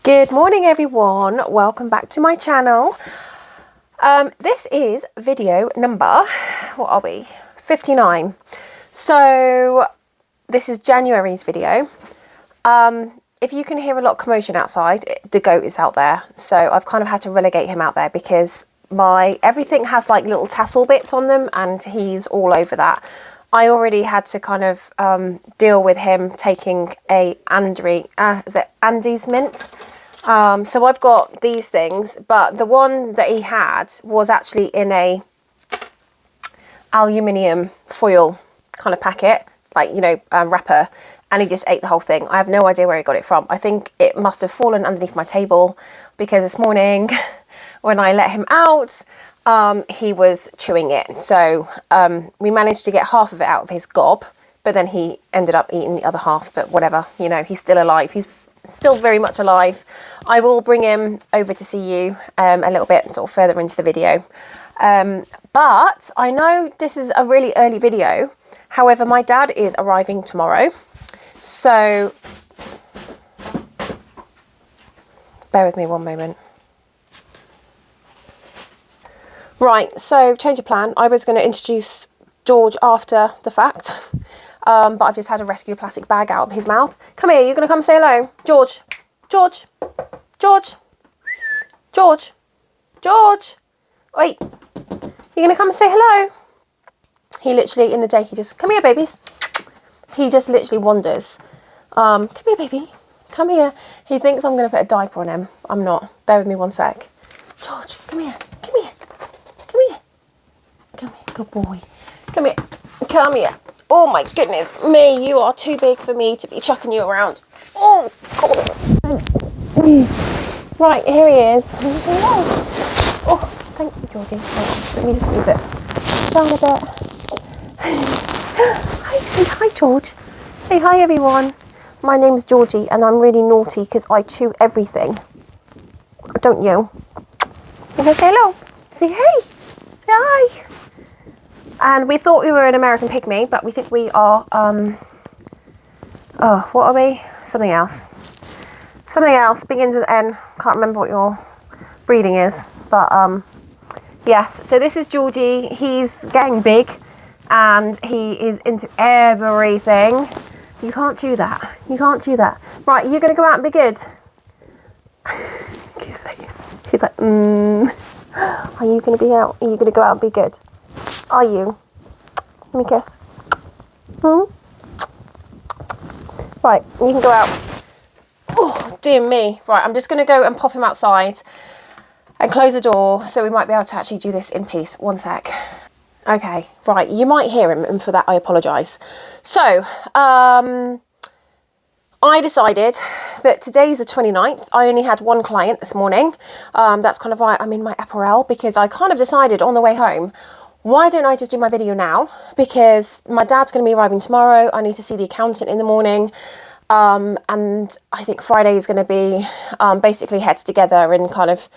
Good morning everyone, welcome back to my channel. This is video number, what are we, 59. So this is January's video. If you can hear a lot of commotion outside, the goat is out there. So I've kind of had to relegate him out there because everything has like little tassel bits on them and he's all over that. I already had to kind of deal with him taking a Andes mint. So I've got these things, but the one that he had was actually in a aluminium foil kind of packet, like, you know, wrapper, and he just ate the whole thing. I have no idea where he got it from. I think it must have fallen underneath my table because this morning when I let him out, he was chewing it. So we managed to get half of it out of his gob, but then he ended up eating the other half, but whatever, you know, he's still alive. He's still very much alive. I will bring him over to see you a little bit sort of further into the video. But I know this is a really early video. However, my dad is arriving tomorrow. So bear with me one moment. Right, so change of plan. I was going to introduce George after the fact. But I've just had to rescue a plastic bag out of his mouth. Come here, you're going to come say hello. George, George, George, George, George. Wait, you're going to come and say hello? He literally, in the day, he just, come here, babies. He just literally wanders. Come here, baby. Come here. He thinks I'm going to put a diaper on him. I'm not. Bear with me one sec. George, come here. Come here. Come here. Come here, good boy. Come here. Come here. Oh my goodness me, you are too big for me to be chucking you around. Oh, God. Right, here he is. Oh, thank you, Georgie. Let me just move it down a bit. Hi, George. Say hi, everyone. My name's Georgie, and I'm really naughty because I chew everything. Don't you? You gonna say hello? Say hey. Say hi. And we thought we were an American pygmy, but we think we are, oh, what are we? Something else. Something else, begins with N. Can't remember what your breeding is. But, yes. So this is Georgie. He's getting big, and he is into everything. You can't do that. You can't do that. Right, you're going to go out and be good? He's like, Are you going to be out? Are you going to go out and be good? Are you? Let me kiss. Right, you can go out. Oh, dear me. Right, I'm just going to go and pop him outside and close the door so we might be able to actually do this in peace. One sec. Okay, right, you might hear him, and for that I apologise. So, I decided that today's the 29th. I only had one client this morning. That's kind of why I'm in my apparel, because I kind of decided on the way home, why don't I just do my video now? Because my dad's going to be arriving tomorrow. I need to see the accountant in the morning. And I think Friday is going to be basically heads together and kind of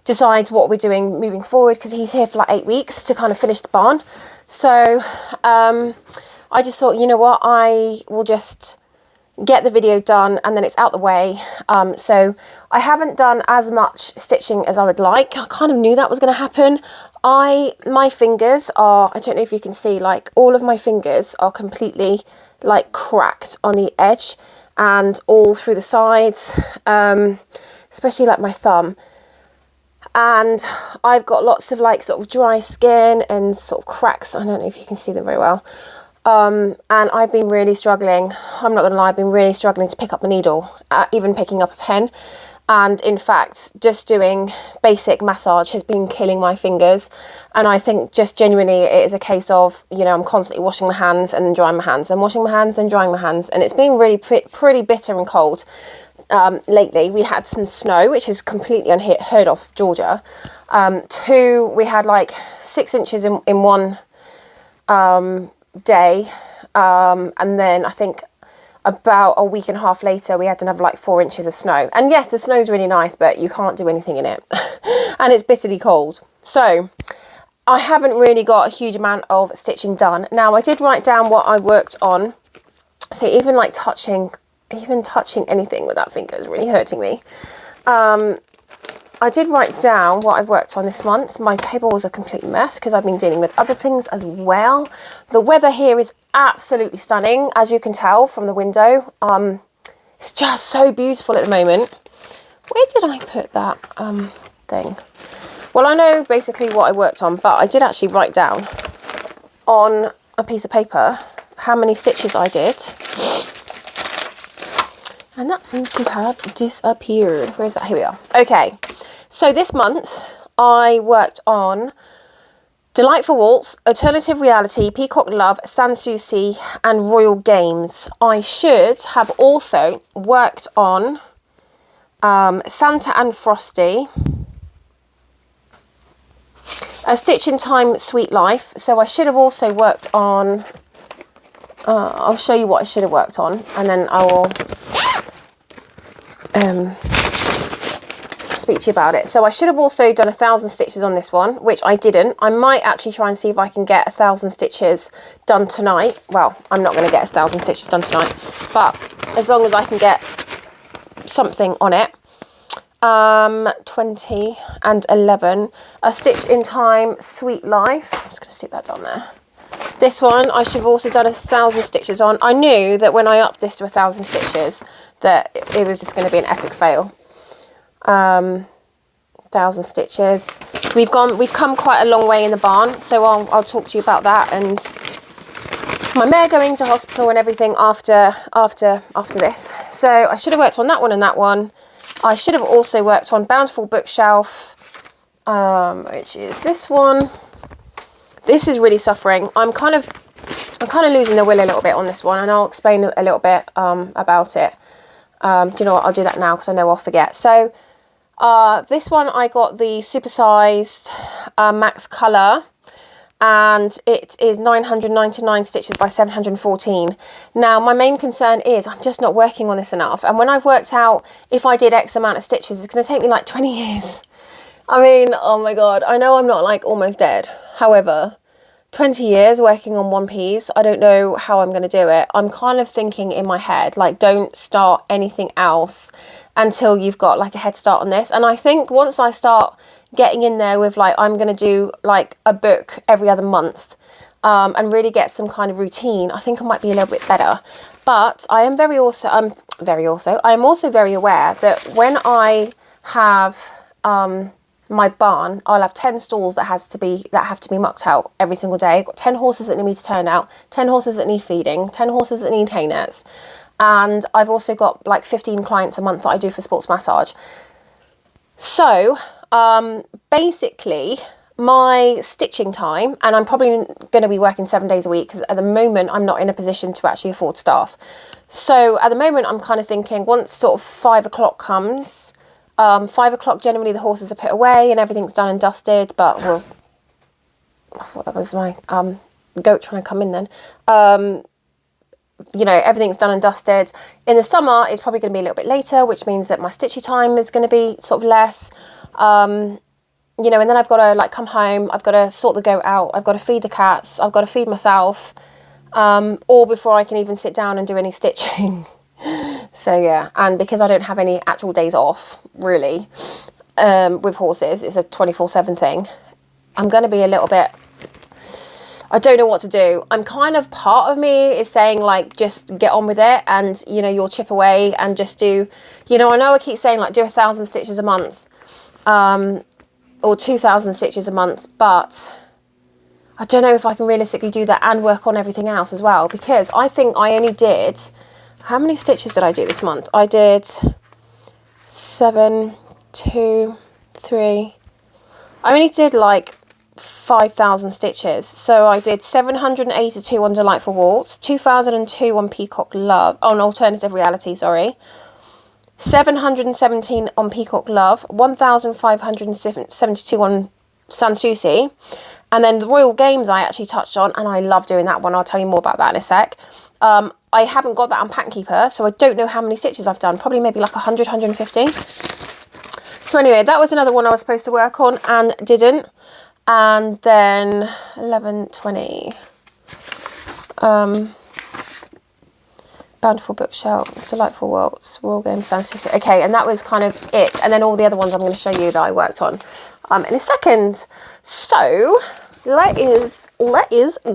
decide what we're doing moving forward, because he's here for like 8 weeks to kind of finish the barn. So I just thought, you know what, I will just get the video done and then it's out the way. So I haven't done as much stitching as I would like. I kind of knew that was going to happen. My fingers are, I don't know if you can see, like all of my fingers are completely like cracked on the edge and all through the sides, especially like my thumb. And I've got lots of like sort of dry skin and sort of cracks. I don't know if you can see them very well. And I've been really struggling. I'm not going to lie, I've been really struggling to pick up a needle, even picking up a pen. And in fact, just doing basic massage has been killing my fingers. And I think just genuinely it is a case of, you know, I'm constantly washing my hands and then drying my hands and washing my hands and drying my hands. And it's been really pretty bitter and cold. Lately we had some snow, which is completely unheard of, Georgia. We had like 6 inches in one day. And then I think about a week and a half later, we had another like 4 inches of snow. And yes, the snow's really nice, but you can't do anything in it. And it's bitterly cold. So I haven't really got a huge amount of stitching done. Now, I did write down what I worked on. So even like touching anything with that finger is really hurting me. I did write down what I've worked on this month. My table was a complete mess because I've been dealing with other things as well. The weather here is absolutely stunning, as you can tell from the window. It's just so beautiful at the moment. Where did I put that thing? Well, I know basically what I worked on, but I did actually write down on a piece of paper how many stitches I did. And that seems to have disappeared. Where is that? Here we are. Okay, so this month I worked on Delightful Waltz, Alternative Reality, Peacock Love, Sans Souci, and Royal Games. I should have also worked on Santa and Frosty, A Stitch in Time, Sweet Life. So I should have also worked on, I'll show you what I should have worked on, and then I will speak to you about it. So I should have also done 1,000 stitches on this one, which I didn't. I might actually try and see if I can get 1,000 stitches done tonight. Well, I'm not going to get 1,000 stitches done tonight, but as long as I can get something on it. 20 and 11, A Stitch in Time, Sweet Life. I'm just going to stick that down there. This one I should have also done 1,000 stitches on. I knew that when I upped this to 1,000 stitches that it was just going to be an epic fail. 1,000 stitches. We've come quite a long way in the barn, so I'll talk to you about that, and my mare going to hospital and everything after this. So I should have worked on that one and that one. I should have also worked on Bountiful Bookshelf, which is this one. This is really suffering. I'm kind of losing the will a little bit on this one, and I'll explain a little bit about it. Do you know what? I'll do that now because I know I'll forget. So this one I got the supersized max colour, and it is 999 stitches by 714. Now my main concern is I'm just not working on this enough, and when I've worked out if I did X amount of stitches, it's going to take me like 20 years. I mean, oh my god, I know I'm not like almost dead, however 20 years working on one piece, I don't know how I'm going to do it. I'm kind of thinking in my head, like, don't start anything else until you've got like a head start on this. And I think once I start getting in there with like, I'm going to do like a book every other month and really get some kind of routine, I think I might be a little bit better. But I am also very aware that when I have my barn, I'll have 10 stalls that have to be mucked out every single day. I've got 10 horses that need me to turn out, 10 horses that need feeding, 10 horses that need hay nets, and I've also got like 15 clients a month that I do for sports massage. So basically my stitching time, and I'm probably going to be working 7 days a week because at the moment I'm not in a position to actually afford staff. So at the moment I'm kind of thinking once sort of 5 o'clock comes, 5 o'clock generally the horses are put away and everything's done and dusted, but well, I thought that was my goat trying to come in then. You know, everything's done and dusted. In the summer it's probably going to be a little bit later, which means that my stitchy time is going to be sort of less. You know, and then I've got to like come home, I've got to sort the goat out, I've got to feed the cats, I've got to feed myself, all before I can even sit down and do any stitching. So yeah, and because I don't have any actual days off really with horses, it's a 24/7 thing, I'm going to be a little bit, I don't know what to do. I'm kind of, part of me is saying like just get on with it and, you know, you'll chip away and just do, you know I keep saying like do 1,000 stitches a month or 2,000 stitches a month, but I don't know if I can realistically do that and work on everything else as well, because I think I only did, how many stitches did I do this month? I did 7, 2, 3. I only did like 5,000 stitches. So I did 782 on Delightful Waltz, 2002 on Peacock Love, on Alternative Reality, sorry. 717 on Peacock Love, 1,572 on Sans Souci. And then the Royal Games I actually touched on, and I love doing that one. I'll tell you more about that in a sec. I haven't got that on Pattern Keeper, so I don't know how many stitches I've done. Probably maybe like 100, 150. So anyway, that was another one I was supposed to work on and didn't. And then 11, 20. Bountiful Bookshelf, Delightful Worlds, Royal Games, Sound Studio. Okay, and that was kind of it. And then all the other ones I'm going to show you that I worked on in a second. So let us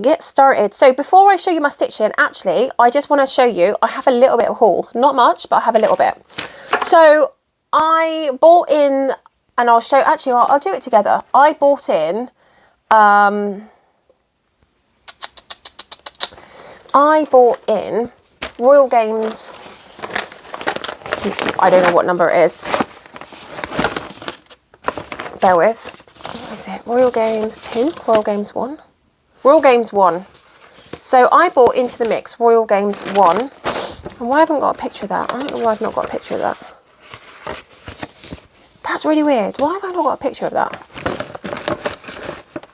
get started. So before I show you my stitching, actually, I just want to show you, I have a little bit of haul. Not much, but I have a little bit. So I bought in, and I'll show, actually, I'll do it together. I bought in, Royal Games, I don't know what number it is, bear with, what is it, Royal Games 2, Royal Games 1, Royal Games 1, so I bought into the mix Royal Games 1, and why haven't I got a picture of that? I don't know why I've not got a picture of that, that's really weird, why have I not got a picture of that?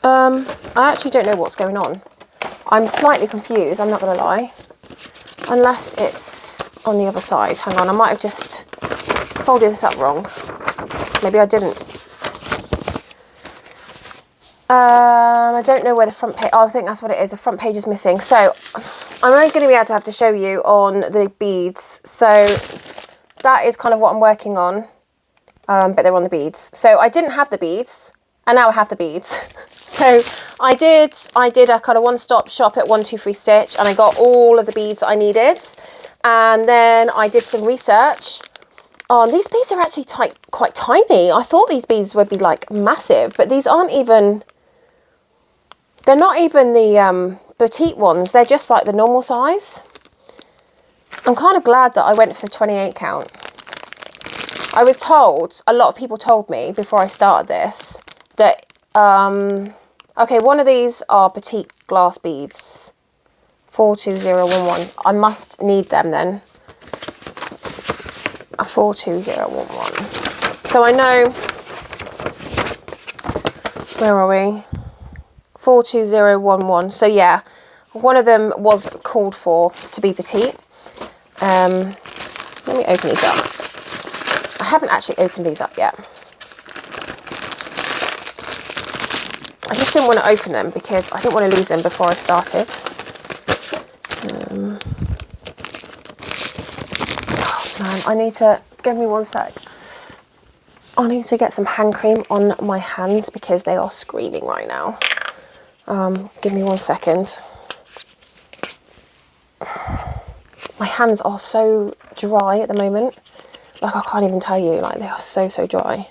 I actually don't know what's going on. I'm slightly confused, I'm not going to lie. Unless it's on the other side. Hang on, I might have just folded this up wrong. Maybe I didn't. I don't know where the front page... Oh, I think that's what it is. The front page is missing. So, I'm only going to be able to have to show you on the beads. So, that is kind of what I'm working on. But they're on the beads. So, I didn't have the beads. And now I have the beads. So I did a kind of one-stop shop at 123 Stitch, and I got all of the beads that I needed. And then I did some research on these beads. Are actually quite tiny. I thought these beads would be like massive, but these aren't even. They're not even the petite ones. They're just like the normal size. I'm kind of glad that I went for the 28 count. I was told, a lot of people told me before I started this that. Okay, one of these are petite glass beads, 42011. I must need them then. A 42011. So I know, where are we? 42011. So yeah, one of them was called for to be petite. Let me open these up. I haven't actually opened these up yet. I just didn't want to open them because I didn't want to lose them before I started. Oh man, I need to, give me one sec. I need to get some hand cream on my hands because they are screaming right now. Give me 1 second. My hands are so dry at the moment. Like I can't even tell you, like they are so dry.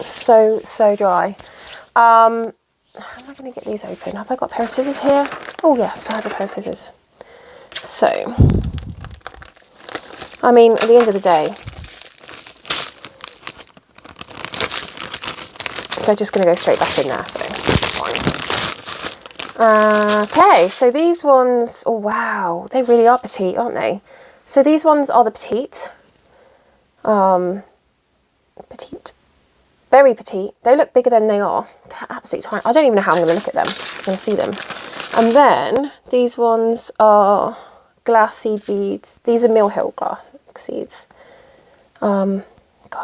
So dry. How am I going to get these open? Have I got a pair of scissors here? Oh yes, I have a pair of scissors. So, I mean, at the end of the day, they're just going to go straight back in there, so it's fine. Okay, so these ones, oh wow, they really are petite, aren't they? So these ones are the petite. Petite. Very petite. They look bigger than they are. They're absolutely tiny. I don't even know how I'm going to look at them. I'm going to see them. And then these ones are glass seed beads. These are Mill Hill glass seeds. God,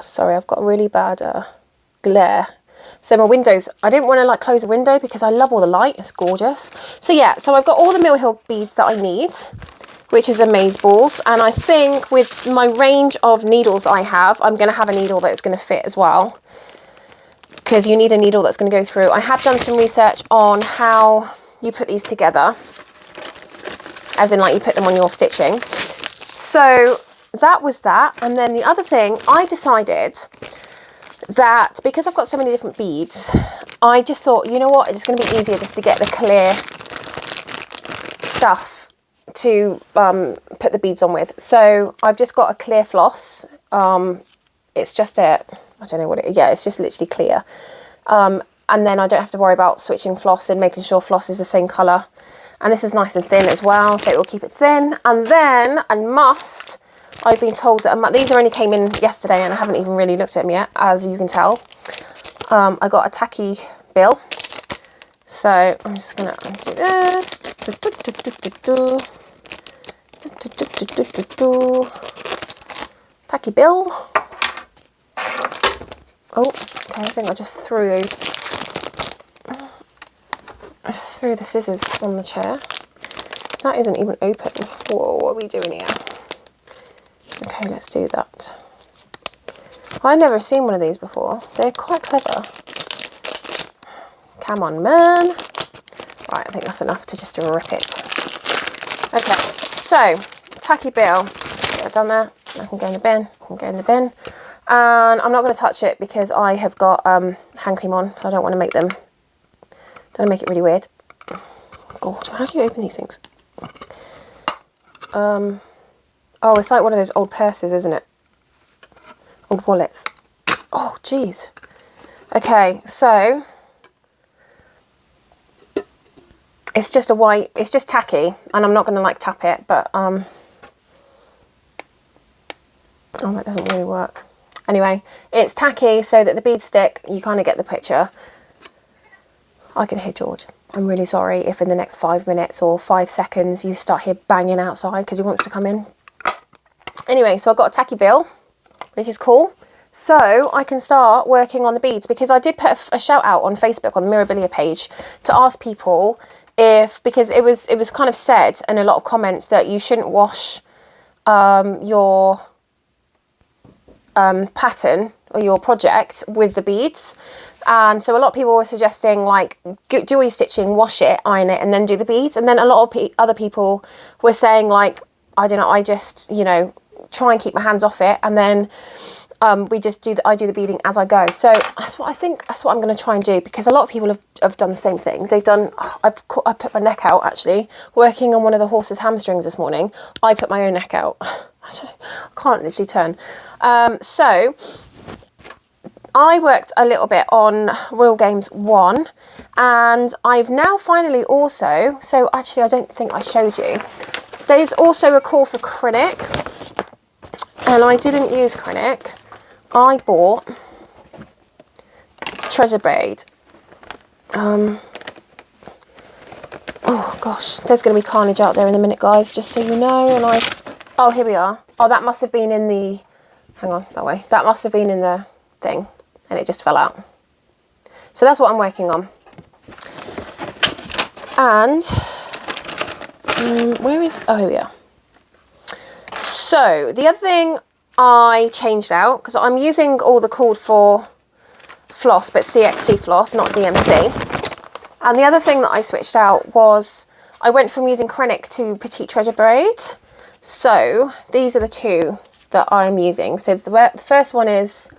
sorry, I've got a really bad glare. So my windows, I didn't want to like close a window because I love all the light. It's gorgeous. So yeah, so I've got all the Mill Hill beads that I need, which is amaze balls. And I think with my range of needles that I have, I'm going to have a needle that's going to fit as well. Because you need a needle that's going to go through. I have done some research on how you put these together. As in like you put them on your stitching. So that was that. And then the other thing, I decided that because I've got so many different beads, I just thought, you know what, it's going to be easier just to get the clear stuff to put the beads on with. So I've just got a clear floss. It's just I don't know what it is. Yeah, it's just literally clear. And then I don't have to worry about switching floss and making sure floss is the same colour. And this is nice and thin as well, so it will keep it thin. And then, I've been told that these only came in yesterday and I haven't even really looked at them yet, as you can tell. I got a tacky bill. So I'm just going to undo this. Tacky bill. Oh, okay, I think I just threw those. I threw the scissors on the chair. That isn't even open. Whoa, what are we doing here? Okay, let's do that. I've never seen one of these before. They're quite clever. Come on, man. Right, I think that's enough to just rip it. Okay, so tacky bill. Just get that done there. I can go in the bin. I can go in the bin. And I'm not going to touch it because I have got hand cream on, so I don't want to make them. Don't make it really weird. God, how do you open these things? Oh, it's like one of those old purses, isn't it? Old wallets. Oh, geez. Okay, so it's just a white, it's just tacky, and I'm not going to like tap it, but oh, that doesn't really work. Anyway, it's tacky so that the beads stick. You kind of get the picture. I can hear George. I'm really sorry if in the next 5 minutes or 5 seconds you start hear banging outside because he wants to come in. Anyway, so I've got a tacky bill, which is cool. So I can start working on the beads, because I did put a shout out on Facebook on the Mirabilia page to ask people if, because it was kind of said in a lot of comments that you shouldn't wash your pattern or your project with the beads. And so a lot of people were suggesting, like, do all your stitching, wash it, iron it, and then do the beads. And then a lot of other people were saying, like, I don't know, I just, you know, try and keep my hands off it, and then we just do I do the beading as I go. So that's what I think. That's what I'm going to try and do, because a lot of people have done the same thing. They've done. I put my neck out actually working on one of the horse's hamstrings this morning. I put my own neck out. I can't literally turn. So I worked a little bit on Royal Games 1, and I've now finally also. So actually, I don't think I showed you. There's also a call for Crinic, and I didn't use Crinic. I bought Treasure Braid. Oh gosh, there's going to be carnage out there in a minute, guys, just so you know. And oh, here we are. Oh, that must have been in the, hang on, that way. That must have been in the thing, and it just fell out. So that's what I'm working on. And where is, oh, here we are. So the other thing I changed out, because I'm using all the called for floss, but CXC floss, not DMC. And the other thing that I switched out was I went from using Crinic to Petite Treasure Braid. So these are the two that I'm using. So the first one is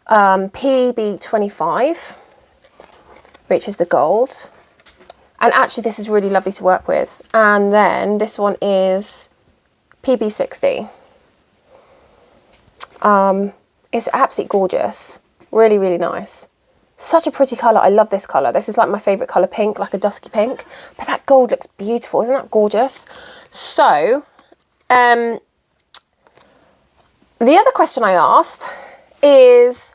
PB25, which is the gold. And actually this is really lovely to work with. And then this one is PB60. It's absolutely gorgeous. Really, really nice. Such a pretty colour. I love this colour. This is like my favourite colour, pink, like a dusky pink. But that gold looks beautiful. Isn't that gorgeous? So, the other question I asked is,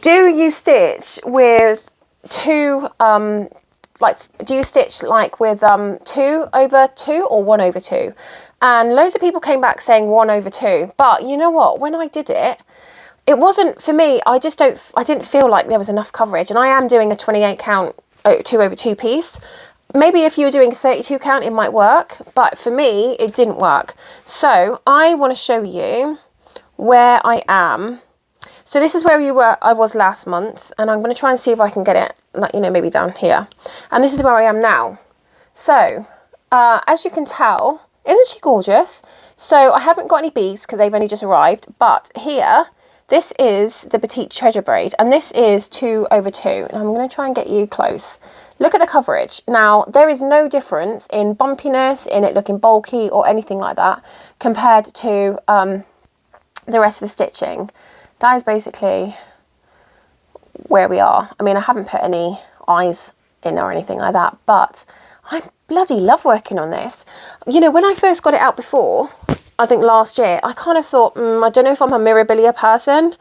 do you stitch with two, do you stitch like with 2/2 or 1/2? And loads of people came back saying 1/2. But you know what? When I did it, it wasn't, for me, I didn't feel like there was enough coverage. And I am doing a 28 count 2/2 piece. Maybe if you were doing 32 count, it might work. But for me, it didn't work. So I want to show you where I am. So this is where I was last month. And I'm going to try and see if I can get it, like, you know, maybe down here. And this is where I am now. So as you can tell, isn't she gorgeous? So I haven't got any beads because they've only just arrived. But here, this is the Petite Treasure Braid, and this is 2/2. And I'm going to try and get you close. Look at the coverage. Now, there is no difference in bumpiness, in it looking bulky or anything like that compared to the rest of the stitching. That is basically where we are. I mean, I haven't put any eyes in or anything like that, but I bloody love working on this. You know, when I first got it out before, I think last year, I kind of thought, I don't know if I'm a Mirabilia person,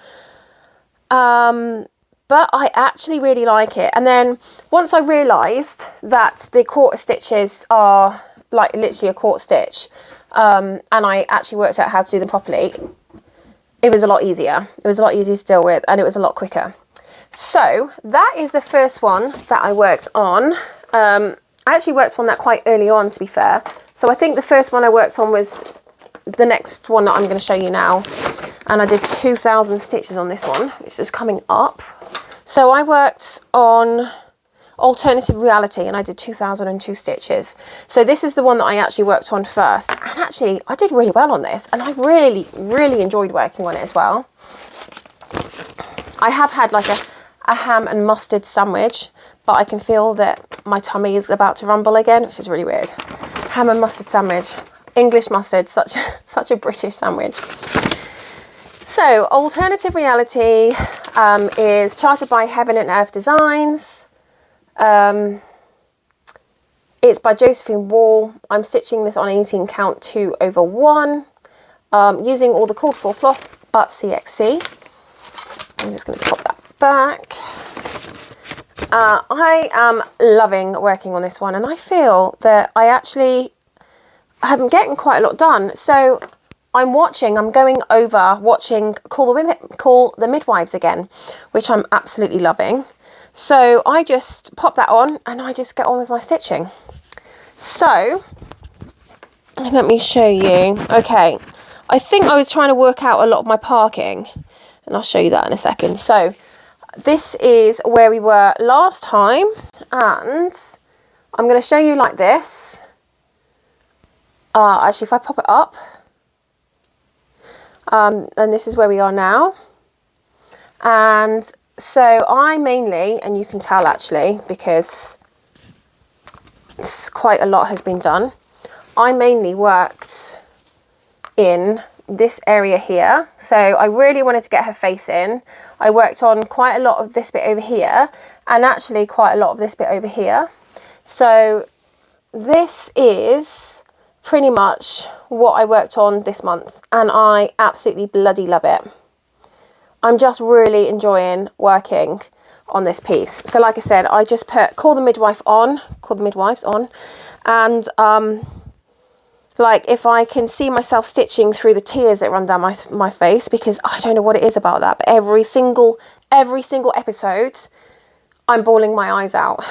but I actually really like it. And then once I realised that the quarter stitches are like literally a quarter stitch, and I actually worked out how to do them properly, it was a lot easier. It was a lot easier to deal with, and it was a lot quicker. So that is the first one that I worked on. I actually worked on that quite early on, to be fair. So I think the first one I worked on was the next one that I'm going to show you now. And I did 2,000 stitches on this one, which is coming up. So I worked on Alternative Reality and I did 2,002 stitches. So this is the one that I actually worked on first. And actually, I did really well on this. And I really, really enjoyed working on it as well. I have had like a ham and mustard sandwich, but I can feel that my tummy is about to rumble again, which is really weird. Ham and mustard sandwich. English mustard, such a British sandwich. So, Alternative Reality is charted by Heaven and Earth Designs. It's by Josephine Wall. I'm stitching this on 18 count 2/1, using all the called for floss but CXC. I'm just going to pop that back. I am loving working on this one, and I feel that I am getting quite a lot done. So I'm going over watching Call the Midwives again, which I'm absolutely loving. So I just pop that on and I just get on with my stitching. So let me show you. Okay, I think I was trying to work out a lot of my parking, and I'll show you that in a second. So this is where we were last time, and I'm going to show you like this. Actually, if I pop it up, and this is where we are now. And so I mainly, and you can tell actually, because it's quite a lot has been done, I mainly worked in this area here. So I really wanted to get her face in. I worked on quite a lot of this bit over here, and actually quite a lot of this bit over here. So this is pretty much what I worked on this month, and I absolutely bloody love it. I'm just really enjoying working on this piece. So like I said, I just put Call the Midwives on, and like if I can see myself stitching through the tears that run down my face, because I don't know what it is about that, but every single episode I'm bawling my eyes out.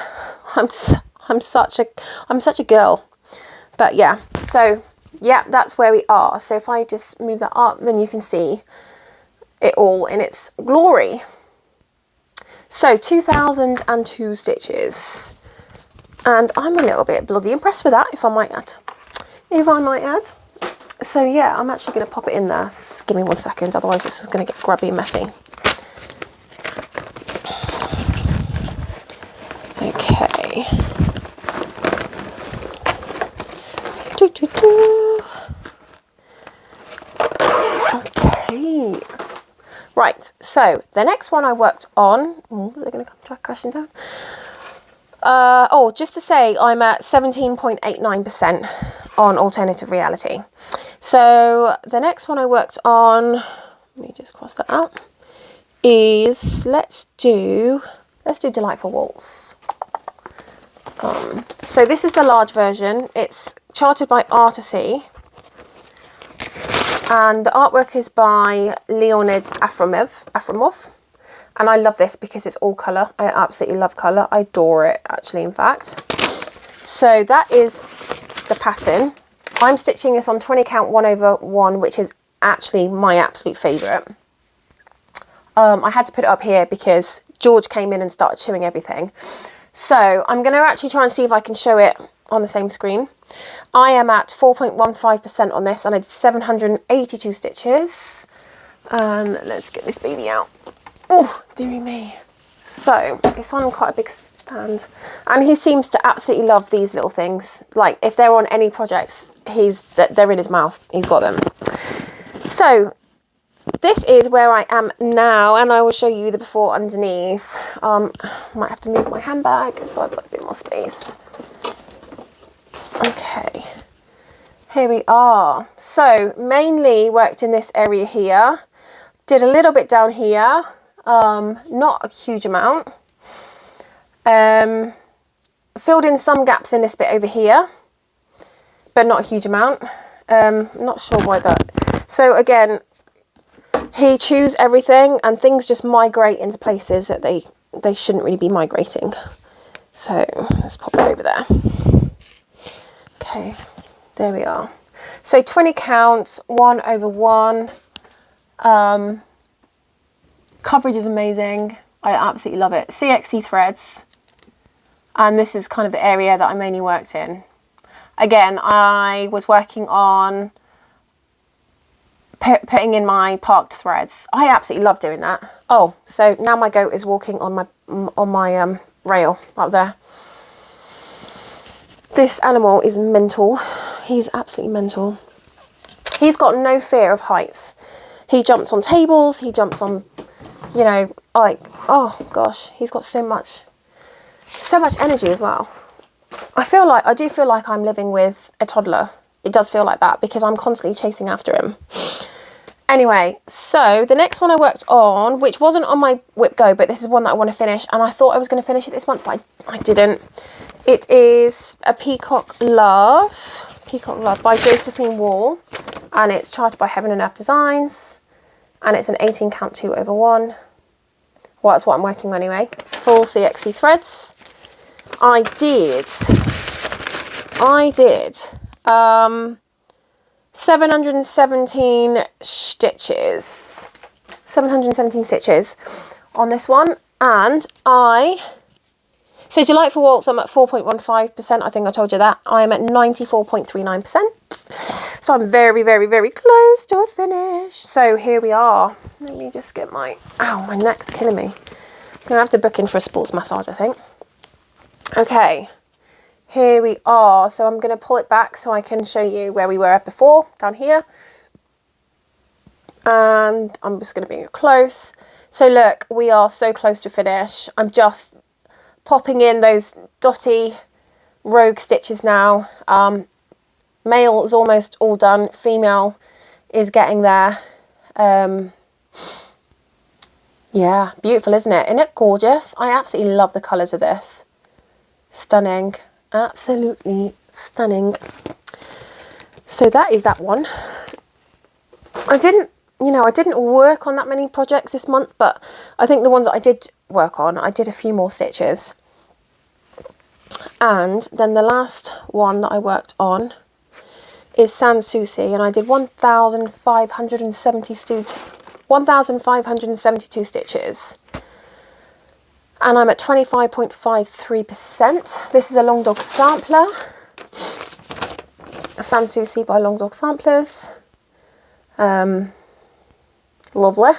I'm such a girl. But yeah, so yeah, that's where we are. So if I just move that up, then you can see it all in its glory. So 2,002 stitches, and I'm a little bit bloody impressed with that, if I might add. So yeah, I'm actually going to pop it in there. Just give me 1 second, otherwise this is going to get grubby and messy. Okay. Okay. Right, so the next one I worked on, is it going to come crashing down? Just to say, I'm at 17.89% on Alternative Reality. So the next one I worked on, let me just cross that out, is let's do Delightful Waltz. So this is the large version. It's charted by Artisy, and the artwork is by Leonid Afromov. And I love this because it's all colour. I absolutely love colour. I adore it, actually, in fact. So that is the pattern. I'm stitching this on 20 count 1/1, which is actually my absolute favourite. I had to put it up here because George came in and started chewing everything. So I'm going to actually try and see if I can show it on the same screen. I am at 4.15% on this, and I did 782 stitches. And let's get this baby out. Oh, dearie me. So it's on quite a big stand, and he seems to absolutely love these little things. Like if they're on any projects, they're in his mouth. He's got them. So this is where I am now, and I will show you the before underneath. Might have to move my handbag so I've got a bit more space. Okay, here we are. So mainly worked in this area here, did a little bit down here, not a huge amount. Filled in some gaps in this bit over here, but not a huge amount. Not sure why that. So again, he chews everything, and things just migrate into places that they shouldn't really be migrating. So let's pop it over there. Okay, there we are. So 20 counts, 1/1. Coverage is amazing. I absolutely love it. CXC threads. And this is kind of the area that I mainly worked in. Again, I was working on putting in my parked threads. I absolutely love doing that. Oh, so now my goat is walking on my rail up there. This animal is mental. He's absolutely mental. He's got no fear of heights. He jumps on tables. He jumps on, you know, like, oh gosh, he's got so much energy as well. I do feel like I'm living with a toddler. It does feel like that because I'm constantly chasing after him. Anyway, so the next one I worked on, which wasn't on my whip go, but this is one that I want to finish, and I thought I was going to finish it this month, but I didn't. It is a Peacock Love by Josephine Wall, and it's charted by Heaven and Earth Designs, and it's an 18 count 2/1. Well, that's what I'm working on anyway. Full CXC threads. I did 717 stitches. 717 stitches on this one, and so Delightful Waltz, I'm at 4.15%. I think I told you that. I am at 94.39%. So I'm very, very, very close to a finish. So here we are. Let me just get my neck's killing me. I'm going to have to book in for a sports massage, I think. Okay, here we are. So I'm going to pull it back so I can show you where we were before, down here. And I'm just going to bring it close. So look, we are so close to finish. I'm just popping in those dotty rogue stitches now. Male is almost all done. Female is getting there. Yeah, beautiful, isn't it? Isn't it gorgeous? I absolutely love the colours of this. Stunning. Absolutely stunning. So that is that one. I didn't work on that many projects this month, but I think the ones that I did work on, I did a few more stitches. And then the last one that I worked on is Sans Souci, and I did 1,572 stitches. And I'm at 25.53%. This is a Long Dog sampler. A Sans Souci by Long Dog Samplers. Lovely.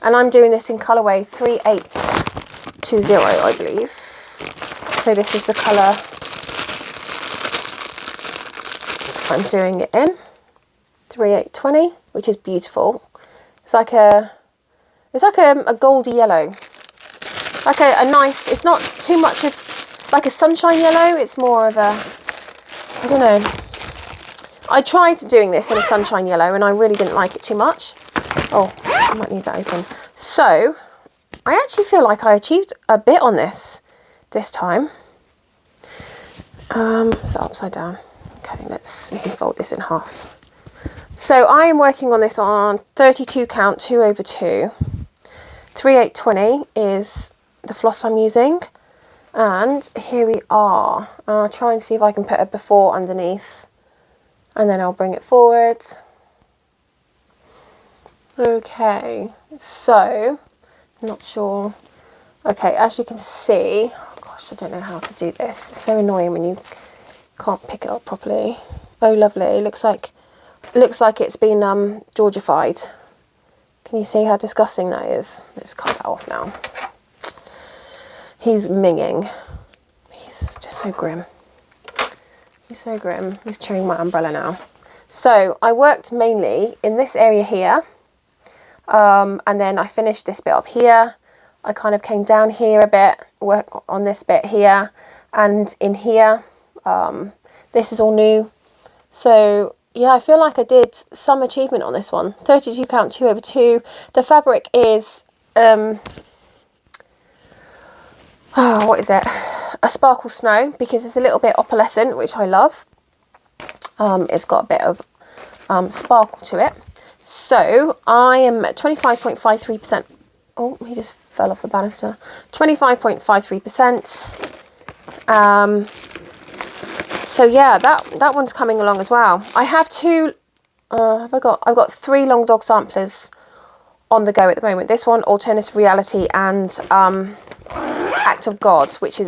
And I'm doing this in colourway 3820, I believe. So this is the colour I'm doing it in. 3820, which is beautiful. It's like a goldy yellow. Like a nice, it's not too much of like a sunshine yellow, it's more of a, I don't know. I tried doing this in a sunshine yellow and I really didn't like it too much. Oh, I might need that open. So, I actually feel like I achieved a bit on this time. Is that upside down? Okay, we can fold this in half. So I am working on this on 32 count 2/2. 3820 is the floss I'm using. And here we are. I'll try and see if I can put a before underneath. And then I'll bring it forward. Okay, so, not sure. Okay, as you can see, oh gosh, I don't know how to do this. It's so annoying when you can't pick it up properly. Oh, lovely. Looks like it's been Georgified. Can you see how disgusting that is? Let's cut that off now. He's minging. He's just so grim. He's so grim. He's chewing my umbrella now. So I worked mainly in this area here. And then I finished this bit up here. I kind of came down here a bit, work on this bit here and in here. This is all new. So yeah, I feel like I did some achievement on this one. 32 count 2/2. The fabric is, what is it? A Sparkle Snow, because it's a little bit opalescent, which I love. It's got a bit of sparkle to it. So I am at 25.53%. Oh, he just fell off the banister. 25.53%. So yeah, that one's coming along as well. I have two, I've got 3 long dog samplers on the go at the moment. This one, Alternative Reality, and Act of God, which is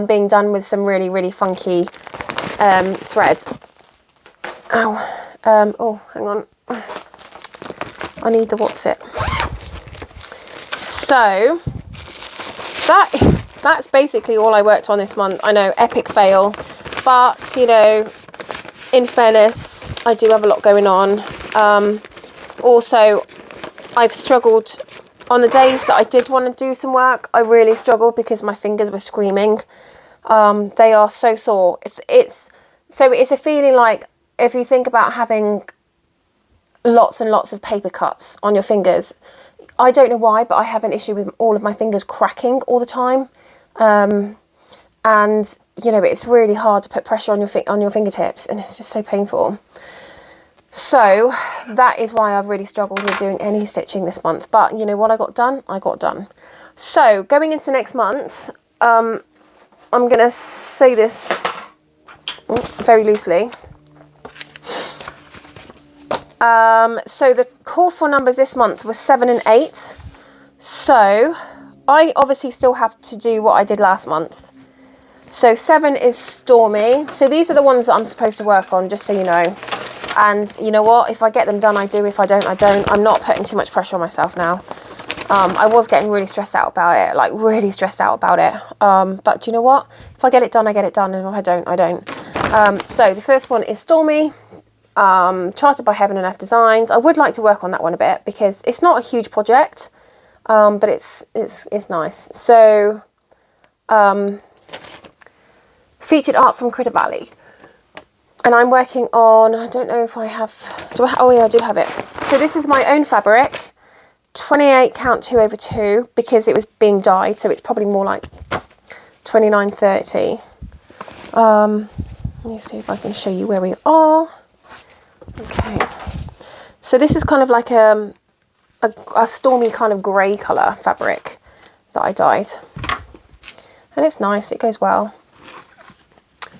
being done with some really funky thread. Oh, hang on. I need the what's it. So that's basically all I worked on this month. I know, epic fail, but you know, in fairness, I do have a lot going on. Also, I've struggled on the days that I did want to do some work. I really struggled because my fingers were screaming. They are so sore. It's a feeling like, if you think about having lots and lots of paper cuts on your fingers, I don't know why, but I have an issue with all of my fingers cracking all the time. And you know, it's really hard to put pressure on your fingertips, and it's just so painful. So that is why I've really struggled with doing any stitching this month. But you know what I got done? I got done. So going into next month, I'm going to say this very loosely. So the called for numbers this month was 7 and 8. So I obviously still have to do what I did last month. So 7 is Stormy. So these are the ones that I'm supposed to work on, just so you know. And you know what? If I get them done, I do. If I don't, I don't. I'm not putting too much pressure on myself now. I was getting really stressed out about it, but you know what? If I get it done, I get it done. And if I don't, I don't. So the first one is Stormy, Chartered by Heaven and Earth Designs. I would like to work on that one a bit because it's not a huge project, but it's nice. So, featured art from Critter Valley. And I'm working on, I don't know if I have, oh yeah, I do have it. So this is my own fabric, 28 count 2/2, because it was being dyed, so it's probably more like 29/30. Let me see if I can show you where we are. Okay. So this is kind of like a stormy kind of grey colour fabric that I dyed. And it's nice, it goes well.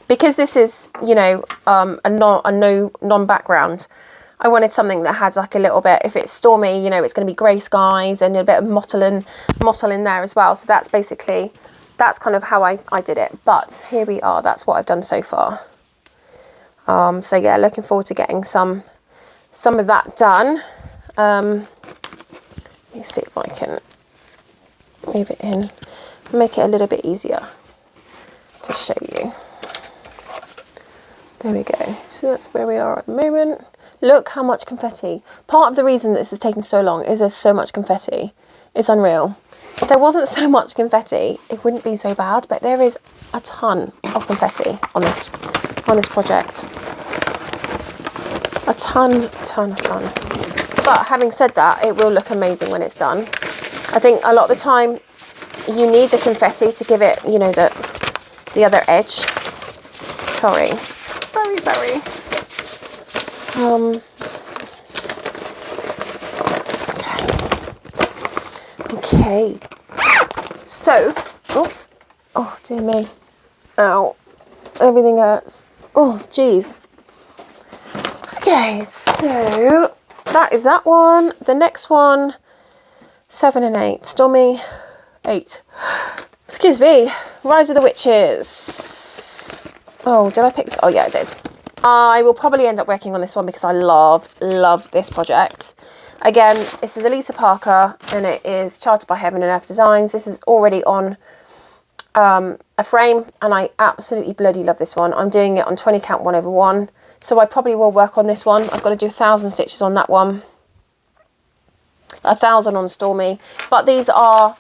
Because this is, you know, a non-background, I wanted something that had like a little bit, if it's stormy, you know, it's going to be grey skies and a bit of mottle in there as well. So that's kind of how I did it. But here we are, that's what I've done so far. So yeah, looking forward to getting some of that done. Let me see if I can move it in, make it a little bit easier to show you. There we go. So that's where we are at the moment. Look how much confetti. Part of the reason this is taking so long is there's so much confetti. It's unreal. If there wasn't so much confetti, it wouldn't be so bad, but there is a ton of confetti on this project. A ton. But having said that, it will look amazing when it's done. I think a lot of the time you need the confetti to give it, you know, the other edge. Sorry. Okay. So, oops. Oh, dear me. Ow. Everything hurts. Oh, geez. Okay, so that is that one. The next one, 7 and 8. Stormy, 8. Excuse me. Rise of the Witches. Oh, did I pick this? Oh, yeah, I did. I will probably end up working on this one because I love this project. Again, this is Elisa Parker and it is Chartered by Heaven and Earth Designs. This is already on a frame and I absolutely bloody love this one. I'm doing it on 20 count 1/1. So I probably will work on this one. I've got to do 1,000 stitches on that one. 1,000 on Stormy. But these are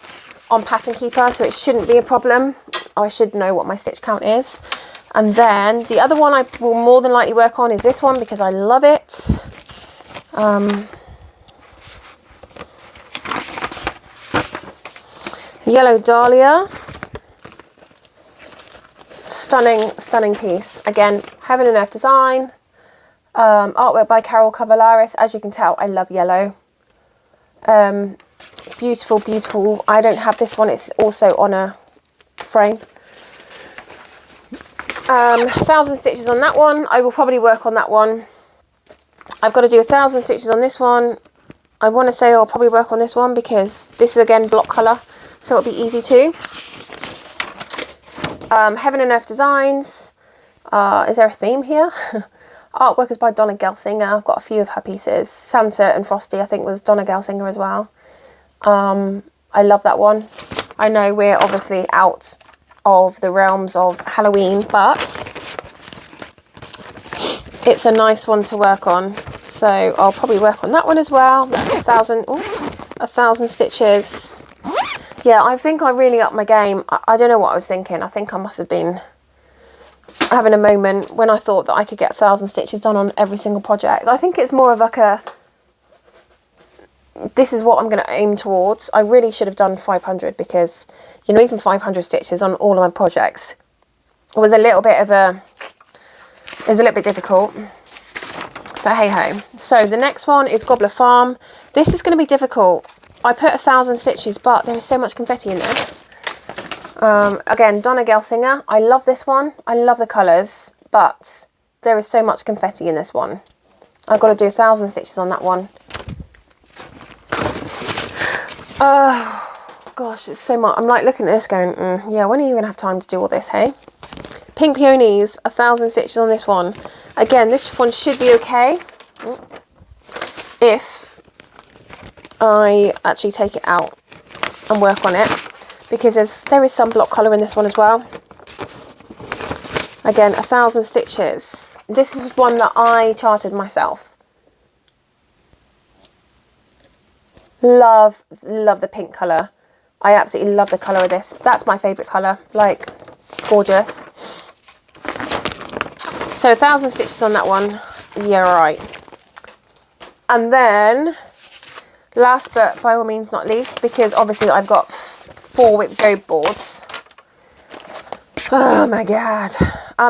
on Pattern Keeper, so it shouldn't be a problem. I should know what my stitch count is. And then the other one I will more than likely work on is this one because I love it. Yellow Dahlia. Stunning piece. Again, Heaven and Earth Design. Artwork by Carol Cavallaris. As you can tell, I love yellow. Beautiful. I don't have this one. It's also on a frame. 1,000 stitches on that one. I will probably work on that one. I've got to do 1,000 stitches on this one. I want to say I'll probably work on this one because this is again block colour, so it'll be easy too. Heaven and Earth Designs. Is there a theme here? Artwork is by Donna Gelsinger. I've got a few of her pieces. Santa and Frosty, I think, was Donna Gelsinger as well. I love that one. I know we're obviously out of the realms of Halloween, but it's a nice one to work on. So I'll probably work on that one as well. That's 1,000 stitches. Yeah, I think I really upped my game. I don't know what I was thinking. I think I must have been having a moment when I thought that I could get 1,000 stitches done on every single project. I think it's more of like a, this is what I'm going to aim towards. I really should have done 500 because, you know, even 500 stitches on all of my projects was a little bit difficult. But hey ho. So the next one is Gobbler Farm. This is going to be difficult. I put 1,000 stitches, but there is so much confetti in this. Again, Donna Gelsinger. I love this one. I love the colours, but there is so much confetti in this one. I've got to do 1,000 stitches on that one. Gosh, it's so much. I'm like looking at this going, yeah, when are you going to have time to do all this, hey? Pink Peonies, 1,000 stitches on this one. Again, this one should be okay if I actually take it out and work on it, because there is some block colour in this one as well. Again, 1,000 stitches. This was one that I charted myself. Love the pink colour. I absolutely love the colour of this. That's my favourite colour. Like, gorgeous. So 1,000 stitches on that one. Yeah, right. And then, last but by all means not least, because obviously I've got 4 whip go boards. Oh my god.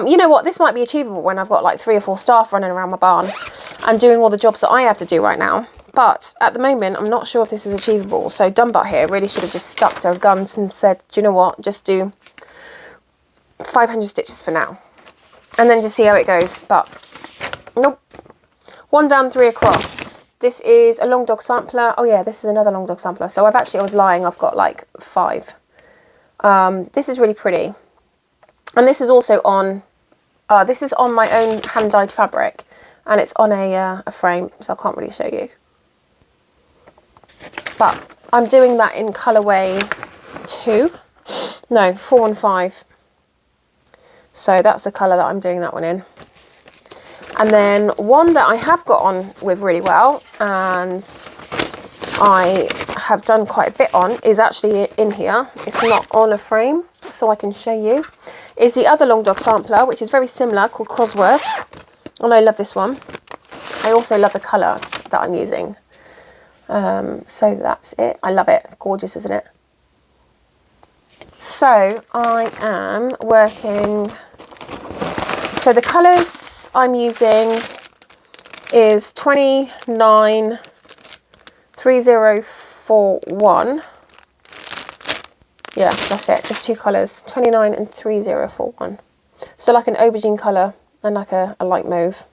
You know what? This might be achievable when I've got like 3 or 4 staff running around my barn and doing all the jobs that I have to do right now. But at the moment, I'm not sure if this is achievable. So Dunbar here really should have just stuck to her guns and said, do you know what? Just do 500 stitches for now. And then just see how it goes. But nope. 1 down, 3 across. This is a long dog sampler. Oh yeah, this is another long dog sampler. So I was lying. I've got like 5. This is really pretty. And this is also on, this is on my own hand-dyed fabric. And it's on a frame, so I can't really show you. But I'm doing that in colourway 2. No, 4 and 5. So that's the colour that I'm doing that one in. And then one that I have got on with really well, and I have done quite a bit on, is actually in here. It's not on a frame, so I can show you. Is the other long dog sampler, which is very similar, called Crossword. And I love this one. I also love the colours that I'm using. So that's it. I love it. It's gorgeous, isn't it? So I am working. So the colours I'm using is 293041. Yeah, that's it. Just 2 colours, 29 and 3041. So like an aubergine colour and like a light mauve.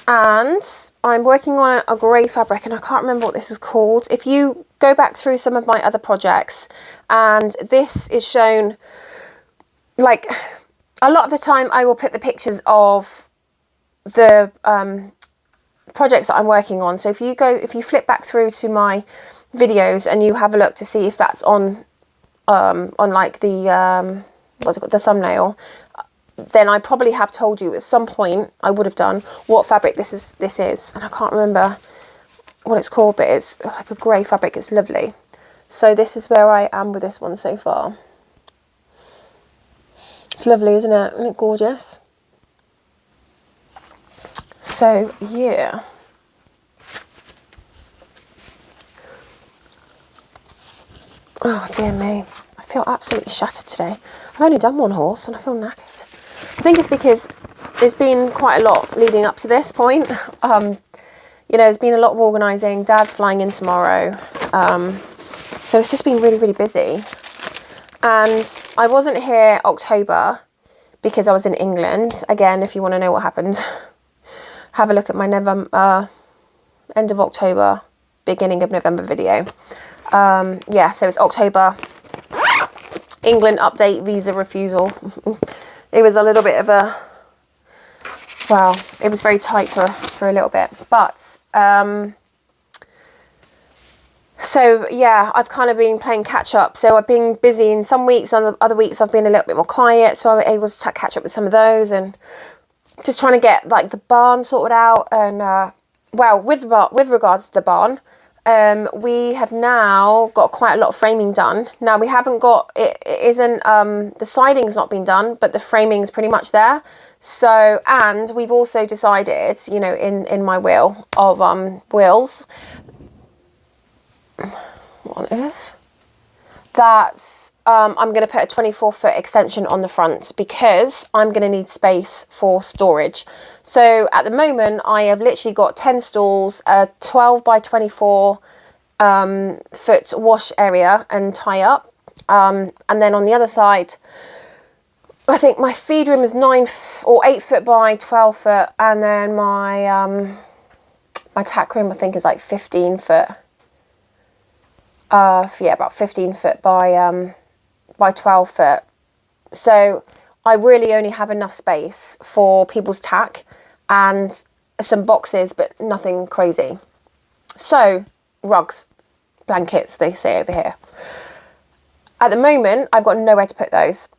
And I'm working on a grey fabric, and I can't remember what this is called. If you go back through some of my other projects, and this is shown, like, a lot of the time I will put the pictures of the projects that I'm working on. So if you flip back through to my videos and you have a look to see if that's on like the what's it called, the thumbnail, then I probably have told you at some point, I would have done, what fabric this is, and I can't remember what it's called, but it's like a grey fabric. It's lovely. So this is where I am with this one so far. It's lovely, isn't it? Isn't it gorgeous? So yeah. Oh dear me, I feel absolutely shattered today. I've only done 1 horse and I feel knackered. I think it's because there's been quite a lot leading up to this point. You know, there's been a lot of organising. Dad's flying in tomorrow. So it's just been really, really busy. And I wasn't here October because I was in England. Again, if you want to know what happened, have a look at my November, end of October, beginning of November video. Yeah, so it's October. England update, visa refusal. It was a little bit of a, well, it was very tight for a little bit. But, so yeah, I've kind of been playing catch up. So I've been busy in some weeks, and other weeks I've been a little bit more quiet. So I was able to catch up with some of those and just trying to get like the barn sorted out. And, well, with regards to the barn, we have now got quite a lot of framing done. Now we haven't got, it isn't, the siding's not been done, but the framing's pretty much there. So, and we've also decided, you know, in my will of, wills, what on earth? That, I'm going to put a 24-foot extension on the front because I'm going to need space for storage. So at the moment, I have literally got 10 stalls, a 12 by 24 foot wash area and tie up. And then on the other side, I think my feed room is 9 or 8 foot by 12 foot. And then my, my tack room, I think, is like 15 foot. Yeah, about 15 foot by 12 foot. So I really only have enough space for people's tack and some boxes, but nothing crazy. So rugs, blankets, they say over here. At the moment, I've got nowhere to put those.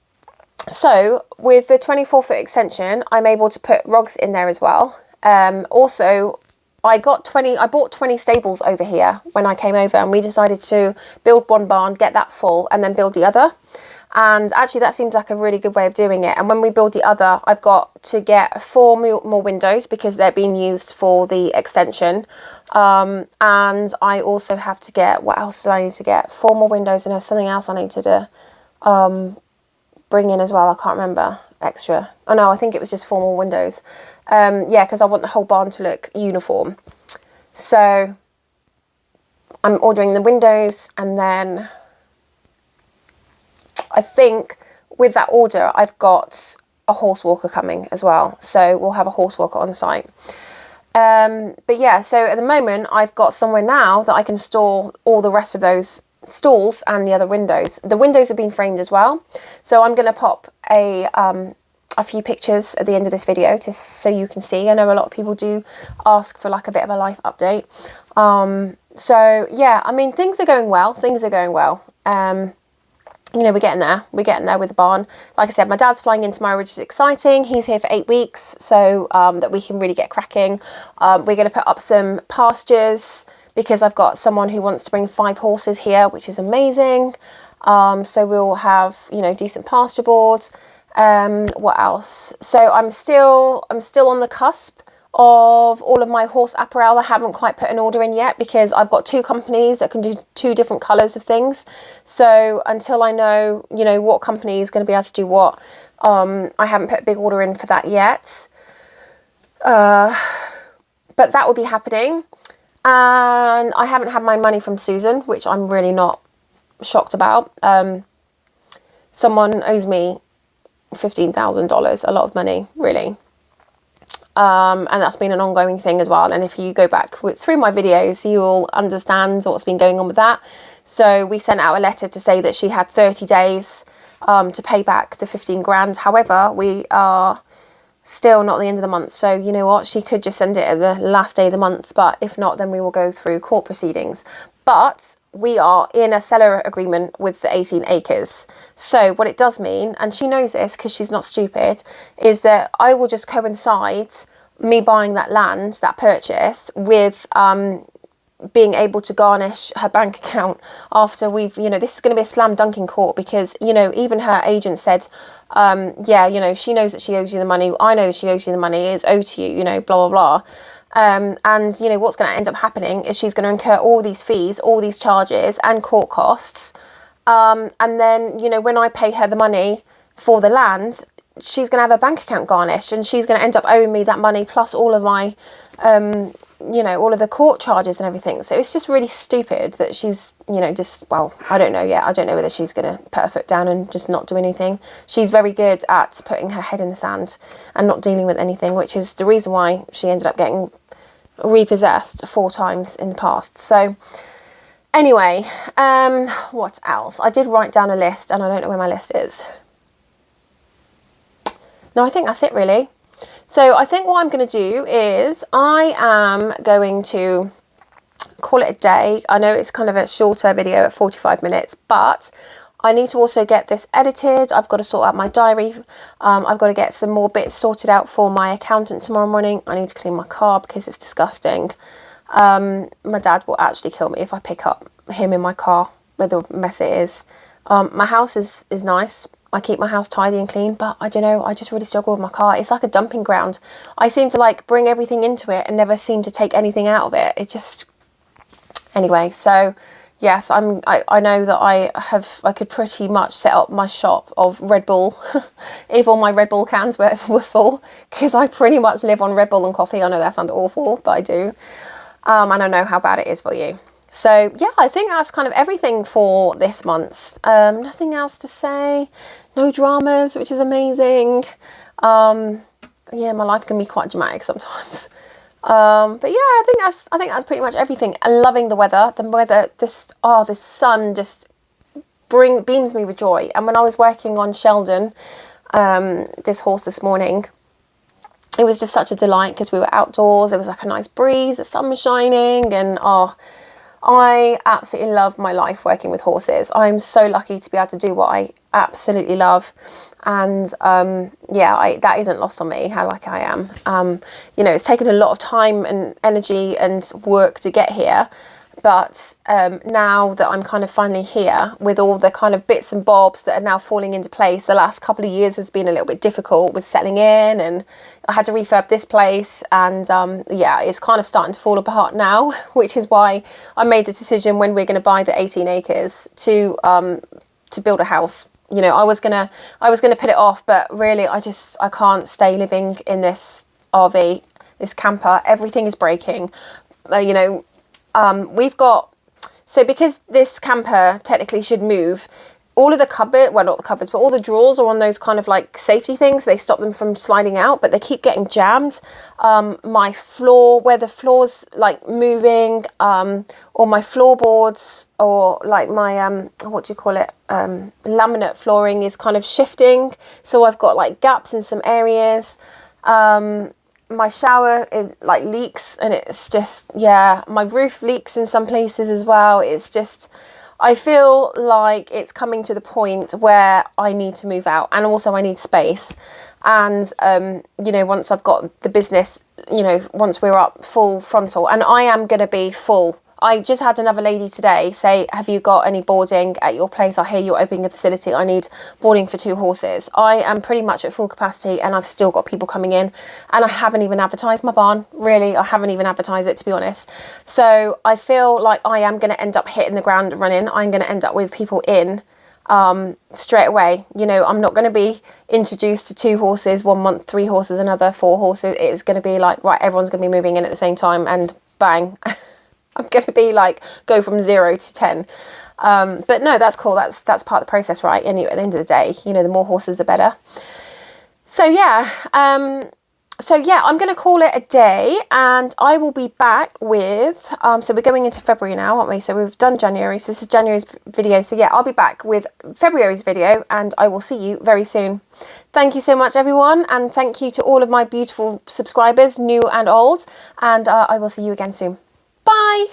So with the 24-foot extension, I'm able to put rugs in there as well. Also, I bought 20 stables over here when I came over, and we decided to build one barn, get that full, and then build the other. And actually that seems like a really good way of doing it. And when we build the other, I've got to get 4 more windows because they're being used for the extension. And I also have to get, what else do I need to get? 4 more windows, and there's something else I need to do, bring in as well. I can't remember, extra. Oh no, I think it was just 4 more windows. Yeah, because I want the whole barn to look uniform. So I'm ordering the windows, and then I think with that order, I've got a horse walker coming as well. So we'll have a horse walker on site. But yeah, so at the moment, I've got somewhere now that I can store all the rest of those stalls and the other windows. The windows have been framed as well. So I'm going to pop a few pictures at the end of this video just so you can see. I know a lot of people do ask for like a bit of a life update. So yeah, I mean, things are going well. You know, we're getting there with the barn. Like I said, my dad's flying in tomorrow, which is exciting. He's here for 8 weeks, so that we can really get cracking. We're going to put up some pastures because I've got someone who wants to bring 5 horses here, which is amazing. So we'll have, you know, decent pasture boards. What else? So I'm still on the cusp of all of my horse apparel. I haven't quite put an order in yet because I've got 2 companies that can do 2 different colours of things. So until I know, you know, what company is going to be able to do what, I haven't put a big order in for that yet. But that will be happening. And I haven't had my money from Susan, which I'm really not shocked about. Someone owes me $15,000, a lot of money, really. And that's been an ongoing thing as well. And if you go back through my videos, you will understand what's been going on with that. So we sent out a letter to say that she had 30 days to pay back the 15 grand. However, we are still not at the end of the month. So you know what? She could just send it at the last day of the month. But if not, then we will go through court proceedings. But we are in a seller agreement with the 18 acres. So what it does mean, and she knows this because she's not stupid, is that I will just coincide me buying that land, that purchase, with being able to garnish her bank account after we've, you know, this is going to be a slam dunk in court because, you know, even her agent said, yeah, you know, she knows that she owes you the money. I know that she owes you the money. It's owed to you, you know, blah, blah, blah. And, you know, what's going to end up happening is she's going to incur all these fees, all these charges and court costs. And then, you know, when I pay her the money for the land, she's going to have her bank account garnished and she's going to end up owing me that money plus all of my you know, all of the court charges and everything. So it's just really stupid that she's, you know, just, well, I don't know yet. I don't know whether she's going to put her foot down and just not do anything. She's very good at putting her head in the sand and not dealing with anything, which is the reason why she ended up getting repossessed 4 times in the past. So anyway, what else? I did write down a list and I don't know where my list is. No, I think that's it really. So I think what I'm going to do is I am going to call it a day. I know it's kind of a shorter video at 45 minutes, but I need to also get this edited. I've got to sort out my diary. I've got to get some more bits sorted out for my accountant tomorrow morning. I need to clean my car because it's disgusting. My dad will actually kill me if I pick up him in my car with the mess it is. My house is nice. I keep my house tidy and clean, but I don't know, I just really struggle with my car. It's like a dumping ground. I seem to like bring everything into it and never seem to take anything out of it. It just, anyway, so yes, I know that I could pretty much set up my shop of Red Bull if all my Red Bull cans were full, because I pretty much live on Red Bull and coffee. I know that sounds awful, but I do. And I know how bad it is for you. So yeah, I think that's kind of everything for this month. Nothing else to say. No dramas, which is amazing. Yeah, my life can be quite dramatic sometimes. But yeah, I think that's pretty much everything. I'm loving the weather. The weather, the sun just beams me with joy. And when I was working on Sheldon, this horse this morning, it was just such a delight because we were outdoors. It was like a nice breeze. The sun was shining, and I absolutely love my life working with horses. I'm so lucky to be able to do what I absolutely love. And yeah, that isn't lost on me, how lucky I am. You know, it's taken a lot of time and energy and work to get here. But now that I'm kind of finally here with all the kind of bits and bobs that are now falling into place, the last couple of years has been a little bit difficult with settling in, and I had to refurb this place, and yeah, it's kind of starting to fall apart now, which is why I made the decision when we're going to buy the 18 acres to build a house. You know, I was gonna put it off, but really I can't stay living in this RV, this camper. Everything is breaking. You know, we've got, so because this camper technically should move, all of the cupboard, well, not the cupboards, but all the drawers are on those kind of like safety things. They stop them from sliding out, but they keep getting jammed. My floor, where the floor's like moving, or my floorboards, or like my, what do you call it? Laminate flooring is kind of shifting. So I've got like gaps in some areas. My shower like leaks, and it's just, yeah, my roof leaks in some places as well. It's just, I feel like it's coming to the point where I need to move out, and also I need space. And, you know, once I've got the business, you know, once we're up full frontal, and I am going to be full. I just had another lady today say, have you got any boarding at your place? I hear you're opening a facility. I need boarding for 2 horses. I am pretty much at full capacity, and I've still got people coming in, and I haven't even advertised my barn. Really, I haven't even advertised it, to be honest. So I feel like I am going to end up hitting the ground running. I'm going to end up with people in straight away. You know, I'm not going to be introduced to 2 horses 1 month, 3 horses another, 4 horses. It's going to be like, right, everyone's going to be moving in at the same time, and bang. I'm going to be like, go from 0 to 10. But no, that's cool. That's part of the process, right? Anyway, at the end of the day, you know, the more horses, the better. So yeah, I'm going to call it a day, and I will be back with, so we're going into February now, aren't we? So we've done January. So this is January's video. So yeah, I'll be back with February's video, and I will see you very soon. Thank you so much, everyone. And thank you to all of my beautiful subscribers, new and old. And I will see you again soon. Bye.